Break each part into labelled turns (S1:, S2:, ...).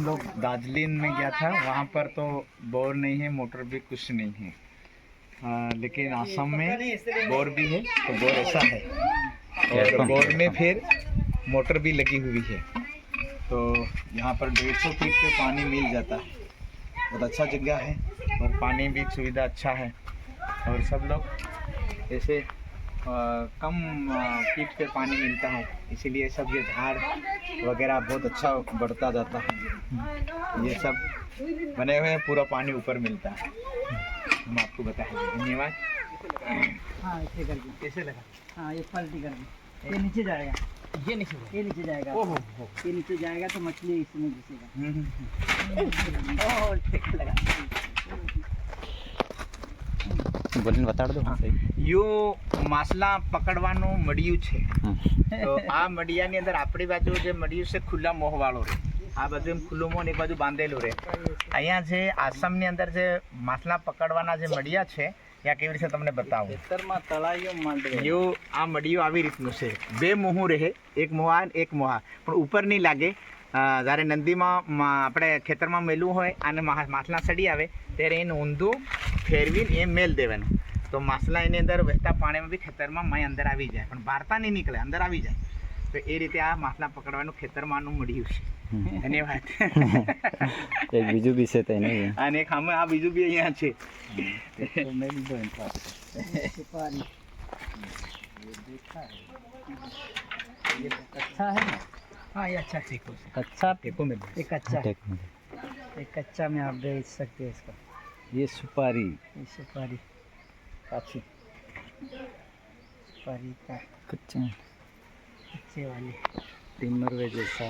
S1: लोग दार्जिलिंग में गया था, वहाँ पर तो बोर नहीं है, मोटर भी कुछ नहीं है। लेकिन आसाम में बोर भी है, तो बोर ऐसा है, और बोर में फिर मोटर भी लगी हुई है। तो यहाँ पर 150 फीट पे पानी मिल जाता है। बहुत अच्छा जगह है और पानी भी सुविधा अच्छा है, और सब लोग ऐसे कम फीट पे पानी मिलता है, इसीलिए सब ये झाड़ वगैरह बहुत अच्छा बढ़ता जाता है। ये सब बने हुए हैं, पूरा पानी ऊपर मिलता है। हम आपको बताएंगे। धन्यवाद।
S2: हाँ ऐसे करके
S1: कैसे लगा?
S2: हाँ ये पलटी कर दे, ये नीचे जाएगा, ये नीचे जाएगा।
S1: ओहो,
S2: ये नीचे जाएगा तो मछली इसमें घुसेगा।
S1: ओह, ठीक लगा।
S3: બોલીને બતાડ દો.
S1: यो માછલા પકડવાનું મડિયું છે. તો આ મડિયાની અંદર આપણી બાજુ જે મડિયું છે ખુલ્લા મોહવાળો રહે, આ બાજુ એમ ખુલ્લું મોહ ને એક બાજુ બાંધેલું રહે. અહીંયા જે આસામની અંદર જે માછલા પકડવાના જે મડિયા છે ત્યાં કેવી રીતે તમને બતાવું.
S2: ખેતરમાં તળાઈઓ માંડવે
S1: જો આ મડિયું આવી રીતનું છે, બે મોહું રહે, એક મોહા અને એક મોહા, પણ ઉપર નહીં લાગે. જ્યારે નદીમાં આપણે ખેતરમાં મેલું હોય અને માછલા સડી આવે ત્યારે એને ઊંધું ફેરવીને એ મેલ દેવાનું, તો માછલા એની અંદર વહેતા પાણીમાં બી ખેતરમાં માય અંદર આવી જાય, પણ બહારતા નહીં નીકળે, અંદર આવી જાય. તો એ રીતે આ માછલા પકડવાનું ખેતરમાંનું મળ્યું છે. ધન્યવાદ.
S3: એક બીજું બી છે તેને.
S1: અને એક આમાં આ બીજું બી અહીંયા છે.
S2: सुपारी ये अच्छा है ना?
S1: हाँ, ये अच्छा टेको है।
S3: अच्छा
S1: टेको में
S2: ये कच्चा है, ये कच्चा में आप बेच सकते हैं इसको।
S3: ये सुपारी
S2: ये सुपारी
S1: काची
S2: सुपारी का
S3: कच्चा
S2: कच्चे वाली
S3: ટીમર જैसा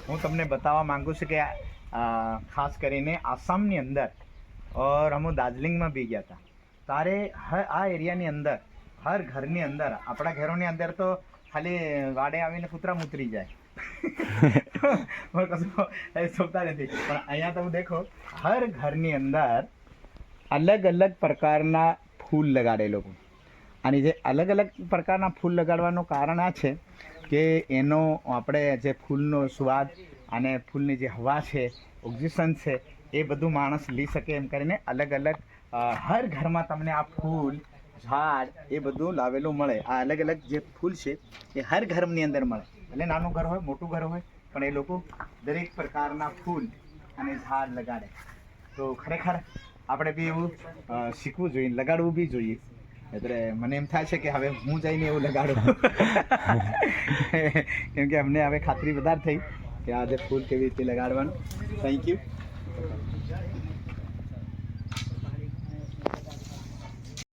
S1: હું તમને બતાવવા માંગુ છું કે ખાસ કરીને આસામની અંદર और हम दार्जिलिंग भी गया था, तारे आ एरिया ની અંદર हर ઘરની અંદર, આપણા ઘરોની અંદર તો ખાલી વાડે આવીને કૂતરા મૂતરી જાય, સોતા નથી, પણ અહીંયા તમે દેખો હર ઘરની અંદર અલગ અલગ પ્રકારના ફૂલ લગાડે લોકો. અને જે અલગ અલગ પ્રકારના ફૂલ લગાડવાનું કારણ આ છે કે એનો આપણે જે ફૂલનો સ્વાદ અને ફૂલની જે હવા છે, ઓક્સિજન છે, એ બધું માણસ લઈ શકે એમ કરીને અલગ અલગ હર ઘરમાં તમને આ ફૂલ ઝાડ એ બધું લાવેલું મળે. આ અલગ અલગ જે ફૂલ છે એ હર ઘરની અંદર મળે, એટલે નાનું ઘર હોય મોટું ઘર હોય, પણ એ લોકો દરેક પ્રકારના ફૂલ અને ઝાડ લગાડે. તો ખરેખર આપણે બી એવું શીખવું જોઈએ, લગાડવું બી જોઈએ. એટલે મને એમ થાય છે કે હવે હું જઈને એવું લગાડું, કેમ કે અમને હવે ખાતરી વધારે થઈ કે આ જે ફૂલ કેવી રીતે લગાડવાનું. Thank you.